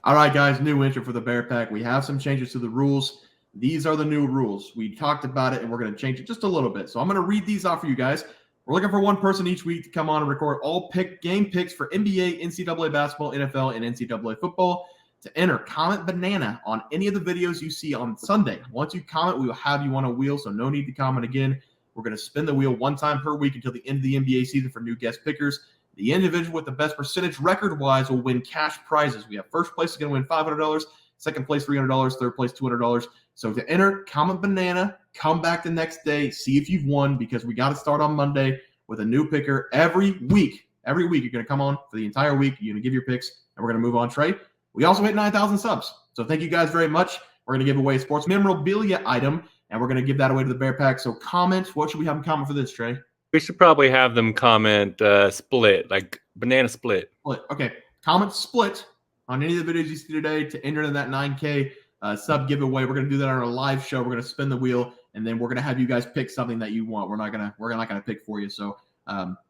All right, guys, new entry for the Bear Pack. We have some changes to the rules. These are the new rules. We talked about it, and we're going to change it just a little bit. So I'm going to read these off for you guys. We're looking for one person each week to come on and record all game picks for NBA, NCAA basketball, NFL, and NCAA football. To enter, comment banana on any of the videos you see on Sunday. Once you comment, we will have you on a wheel, so no need to comment again. We're going to spin the wheel one time per week until the end of the NBA season for new guest pickers. The individual with the best percentage record-wise will win cash prizes. We have first place is going to win $500, second place $300, third place $200. So to enter, comment banana, come back the next day, see if you've won, because we got to start on Monday with a new picker every week. Every week you're going to come on for the entire week. You're going to give your picks, and we're going to move on. Trey, we also hit 9,000 subs. So thank you guys very much. We're going to give away a sports memorabilia item, and we're going to give that away to the Bear Pack. So comment. What should we have them comment for this, Trey? We should probably have them comment split, like banana split. Okay. Comment split on any of the videos you see today to enter in that 9K sub giveaway. We're going to do that on our live show. We're going to spin the wheel, and then we're going to have you guys pick something that you want. We're not going to pick for you. So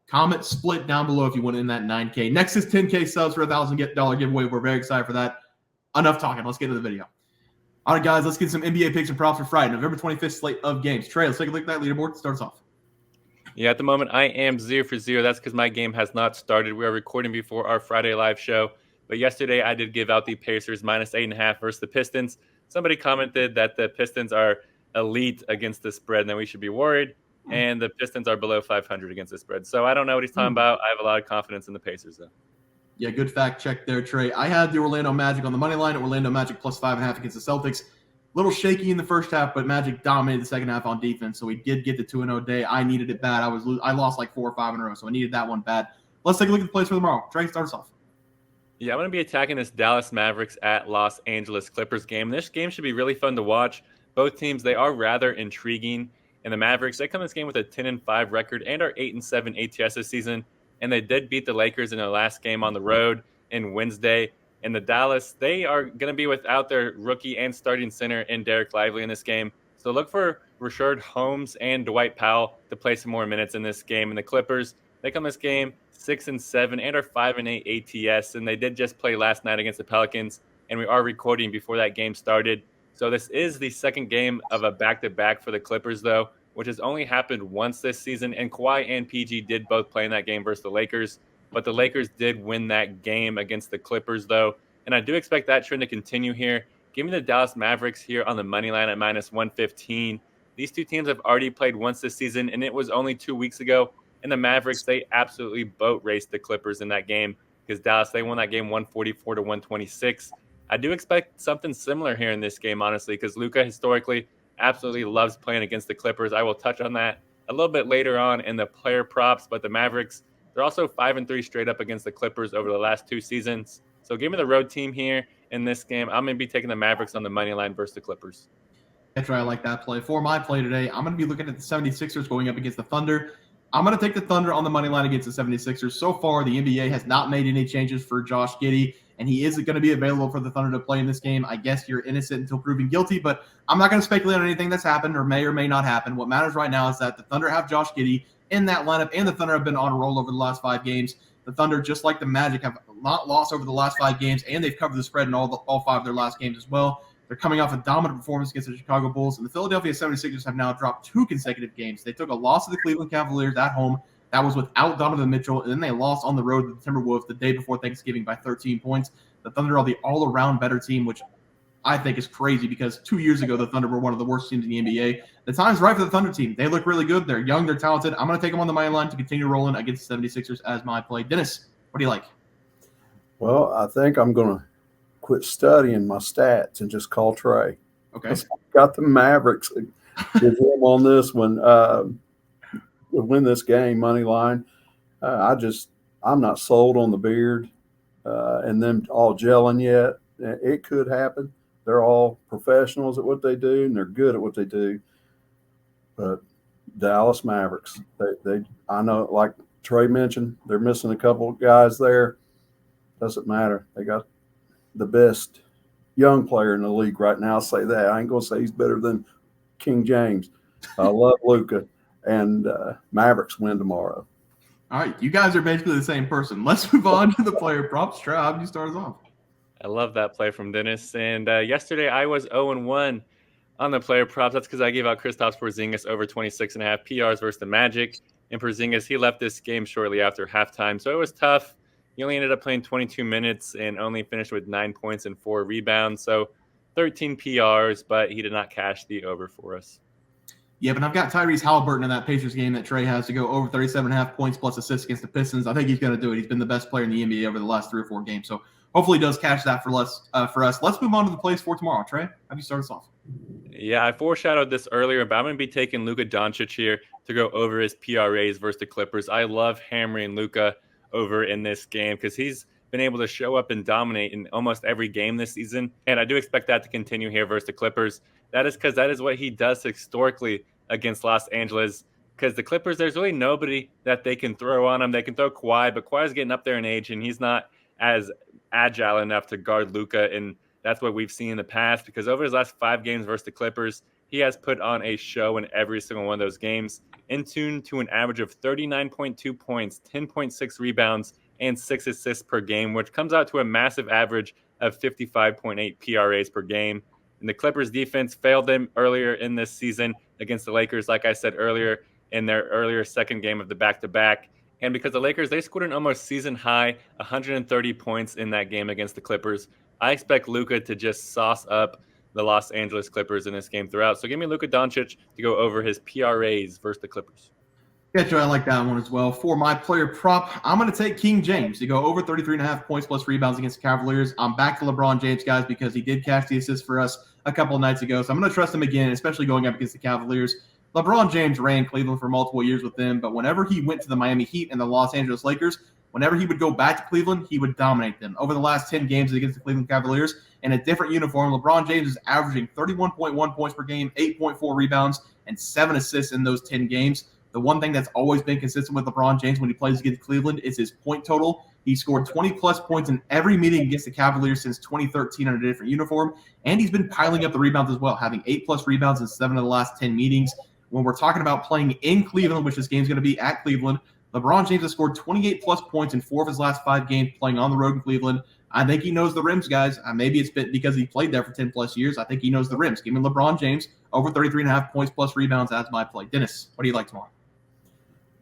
comment split down below if you want in that 9K. Next is 10K subs for $1,000 giveaway. We're very excited for that. Enough talking. Let's get to the video. All right, guys, let's get some NBA picks and props for Friday, November 25th slate of games. Trey, let's take a look at that leaderboard. Start us off. Yeah, at the moment, I am 0 for 0. That's because my game has not started. We are recording before our Friday live show. But yesterday, I did give out the Pacers minus 8.5 versus the Pistons. Somebody commented that the Pistons are elite against the spread, and then we should be worried. And the Pistons are below 500 against the spread. So I don't know what he's talking about. I have a lot of confidence in the Pacers, though. Yeah, good fact check there, Trey. I had the Orlando Magic on the money line. Orlando Magic plus 5.5 against the Celtics. Little shaky in the first half, but Magic dominated the second half on defense, so we did get the 2-0 day. I needed it bad. I lost like 4 or 5 in a row, so I needed that one bad. Let's take a look at the plays for tomorrow. Trey, start us off. Yeah, I'm going to be attacking this Dallas Mavericks at Los Angeles Clippers game. This game should be really fun to watch. Both teams, they are rather intriguing. And the Mavericks, they come this game with a 10-5 record and are 8-7 ATS this season. And they did beat the Lakers in their last game on the road in Wednesday. And the Dallas, they are going to be without their rookie and starting center in Derek Lively in this game. So look for Rashard Holmes and Dwight Powell to play some more minutes in this game. And the Clippers, they come this game 6-7 and are 5-8 ATS. And they did just play last night against the Pelicans. And we are recording before that game started. So this is the second game of a back-to-back for the Clippers, though, which has only happened once this season. And Kawhi and PG did both play in that game versus the Lakers. But the Lakers did win that game against the Clippers, though. And I do expect that trend to continue here. Give me the Dallas Mavericks here on the money line at minus 115. These two teams have already played once this season, and it was only 2 weeks ago. And the Mavericks, they absolutely boat raced the Clippers in that game because Dallas, they won that game 144-126. I do expect something similar here in this game, honestly, because Luka historically absolutely loves playing against the Clippers. I will touch on that a little bit later on in the player props, but the Mavericks, they're also 5-3 straight up against the Clippers over the last 2 seasons. So give me the road team here in this game. I'm going to be taking the Mavericks on the money line versus the Clippers. That's right. I like that play. For my play today, I'm going to be looking at the 76ers going up against the Thunder. I'm going to take the Thunder on the money line against the 76ers. So far, the NBA has not made any changes for Josh Giddey, and he is going to be available for the Thunder to play in this game. I guess you're innocent until proven guilty, but I'm not going to speculate on anything that's happened or may not happen. What matters right now is that the Thunder have Josh Giddey in that lineup, and the Thunder have been on a roll over the last 5 games. The Thunder, just like the Magic, have not lost over the last 5 games, and they've covered the spread in all 5 of their last games as well. They're coming off a dominant performance against the Chicago Bulls, and the Philadelphia 76ers have now dropped 2 consecutive games. They took a loss to the Cleveland Cavaliers at home. That was without Donovan Mitchell, and then they lost on the road to the Timberwolves the day before Thanksgiving by 13 points. The Thunder are the all-around better team, which I think is crazy because 2 years ago, the Thunder were one of the worst teams in the NBA. The time's right for the Thunder team. They look really good. They're young. They're talented. I'm going to take them on the money line to continue rolling against the 76ers as my play. Dennis, what do you like? Well, I think I'm going to quit studying my stats and just call Trey. Okay. Got the Mavericks. Give him on this one. Win this game, money line. I'm not sold on the beard and them all gelling yet. It could happen. They're all professionals at what they do, and they're good at what they do. But Dallas Mavericks, they I know, like Trey mentioned, they're missing a couple of guys there. Doesn't matter. They got the best young player in the league right now. I'll say that. I ain't going to say he's better than King James. I love Luka, and Mavericks win tomorrow. All right, you guys are basically the same person. Let's move on to the player props. Trey, how do you start us off? I love that play from Dennis. And yesterday I was 0-1 on the player props. That's because I gave out Kristaps Porzingis over 26.5 PRs versus the Magic. And Porzingis, he left this game shortly after halftime. So it was tough. He only ended up playing 22 minutes and only finished with 9 points and 4 rebounds. So 13 PRs, but he did not cash the over for us. Yeah, but I've got Tyrese Halliburton in that Pacers game that Trey has to go over 37.5 points plus assists against the Pistons. I think he's going to do it. He's been the best player in the NBA over the last 3 or 4 games. So hopefully he does cash that for us. Let's move on to the plays for tomorrow. Trey, how do you start us off? Yeah, I foreshadowed this earlier, but I'm going to be taking Luka Doncic here to go over his PRAs versus the Clippers. I love hammering Luka over in this game because he's been able to show up and dominate in almost every game this season. And I do expect that to continue here versus the Clippers. That is because that is what he does historically against Los Angeles. Because the Clippers, there's really nobody that they can throw on him. They can throw Kawhi, but Kawhi's getting up there in age, and he's not as agile enough to guard Luka. And that's what we've seen in the past. Because over his last 5 games versus the Clippers, he has put on a show in every single one of those games, in tune to an average of 39.2 points, 10.6 rebounds, and 6 assists per game, which comes out to a massive average of 55.8 PRAs per game. And the Clippers defense failed them earlier in this season against the Lakers, like I said earlier, in their earlier second game of the back-to-back. And because the Lakers, they scored an almost season-high 130 points in that game against the Clippers, I expect Luka to just sauce up the Los Angeles Clippers in this game throughout. So give me Luka Doncic to go over his PRAs versus the Clippers. Yeah, Joe, I like that one as well. For my player prop, I'm going to take King James to go over 33.5 points plus rebounds against the Cavaliers. I'm back to LeBron James, guys, because he did cash the assist for us a couple of nights ago. So I'm going to trust him again, especially going up against the Cavaliers. LeBron James ran Cleveland for multiple years with them, but whenever he went to the Miami Heat and the Los Angeles Lakers, whenever he would go back to Cleveland, he would dominate them. Over the last 10 games against the Cleveland Cavaliers, in a different uniform, LeBron James is averaging 31.1 points per game, 8.4 rebounds, and 7 assists in those 10 games. The one thing that's always been consistent with LeBron James when he plays against Cleveland is his point total. He scored 20-plus points in every meeting against the Cavaliers since 2013 in a different uniform, and he's been piling up the rebounds as well, having 8-plus rebounds in 7 of the last 10 meetings. When we're talking about playing in Cleveland, which this game's going to be at Cleveland, LeBron James has scored 28-plus points in 4 of his last 5 games playing on the road in Cleveland. I think he knows the rims, guys. Maybe it's been because he played there for 10-plus years. I think he knows the rims. Give me LeBron James over 33.5 points plus rebounds as my play. Dennis, what do you like tomorrow?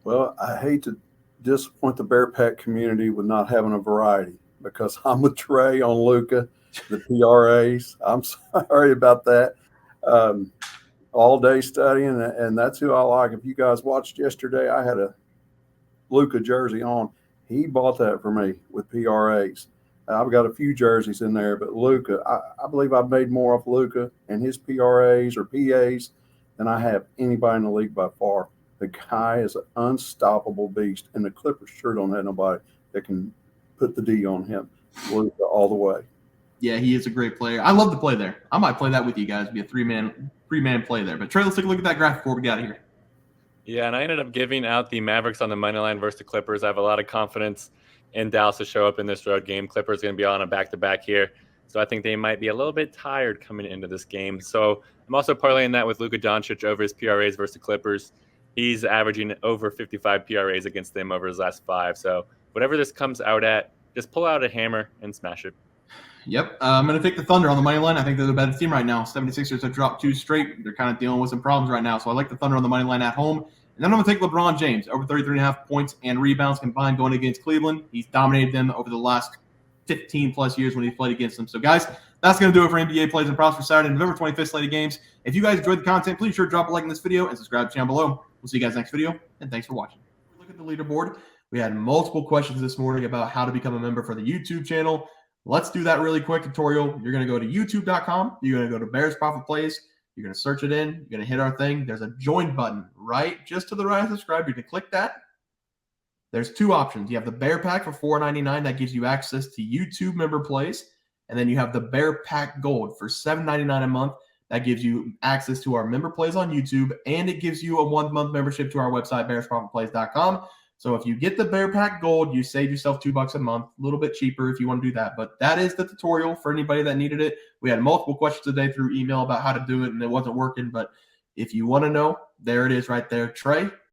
Well, I hate to disappoint the Bear Pack community with not having a variety because I'm with Trey on Luka, the PRAs. I'm sorry about that. All day studying, and that's who I like. If you guys watched yesterday, I had a Luka jersey on. He bought that for me with PRAs. I've got a few jerseys in there, but Luka, I believe I've made more off Luka and his PRAs or PAs than I have anybody in the league by far. The guy is an unstoppable beast, and the Clippers sure don't have nobody that can put the D on him. Luka all the way. Yeah, he is a great player. I love to play there. I might play that with you guys, be a three-man play there. But Trey, let's take a look at that graphic before we get out of here. Yeah, and I ended up giving out the Mavericks on the money line versus the Clippers. I have a lot of confidence in Dallas to show up in this road game. Clippers going to be on a back-to-back here. So I think they might be a little bit tired coming into this game. So I'm also parlaying that with Luka Doncic over his PRAs versus the Clippers. He's averaging over 55 PRAs against them over his last 5. So whatever this comes out at, just pull out a hammer and smash it. Yep. I'm going to take the Thunder on the money line. I think they're the better team right now. 76ers have dropped 2 straight. They're kind of dealing with some problems right now. So I like the Thunder on the money line at home. And then I'm going to take LeBron James over 33.5 points and rebounds combined going against Cleveland. He's dominated them over the last 15-plus years when he's played against them. So, guys, that's going to do it for NBA Plays and Props for Saturday, November 25th slate of games. If you guys enjoyed the content, please sure drop a like in this video and subscribe to the channel below. We'll see you guys next video, and thanks for watching. Look at the leaderboard. We had multiple questions this morning about how to become a member for the YouTube channel. Let's do that really quick tutorial. You're going to go to youtube.com. You're going to go to Bears Profit Plays. You're going to search it in. You're going to hit our thing. There's a join button right just to the right of subscribe. You're going to click that. There's 2 options. You have the Bear Pack for $4.99. That gives you access to YouTube member plays. And then you have the Bear Pack Gold for $7.99 a month. That gives you access to our member plays on YouTube. And it gives you a 1-month membership to our website, bearsprofitplays.com. So if you get the Bear Pack Gold, you save yourself $2 a month, a little bit cheaper if you want to do that. But that is the tutorial for anybody that needed it. We had multiple questions today through email about how to do it, and it wasn't working. But if you want to know, there it is right there. Trey,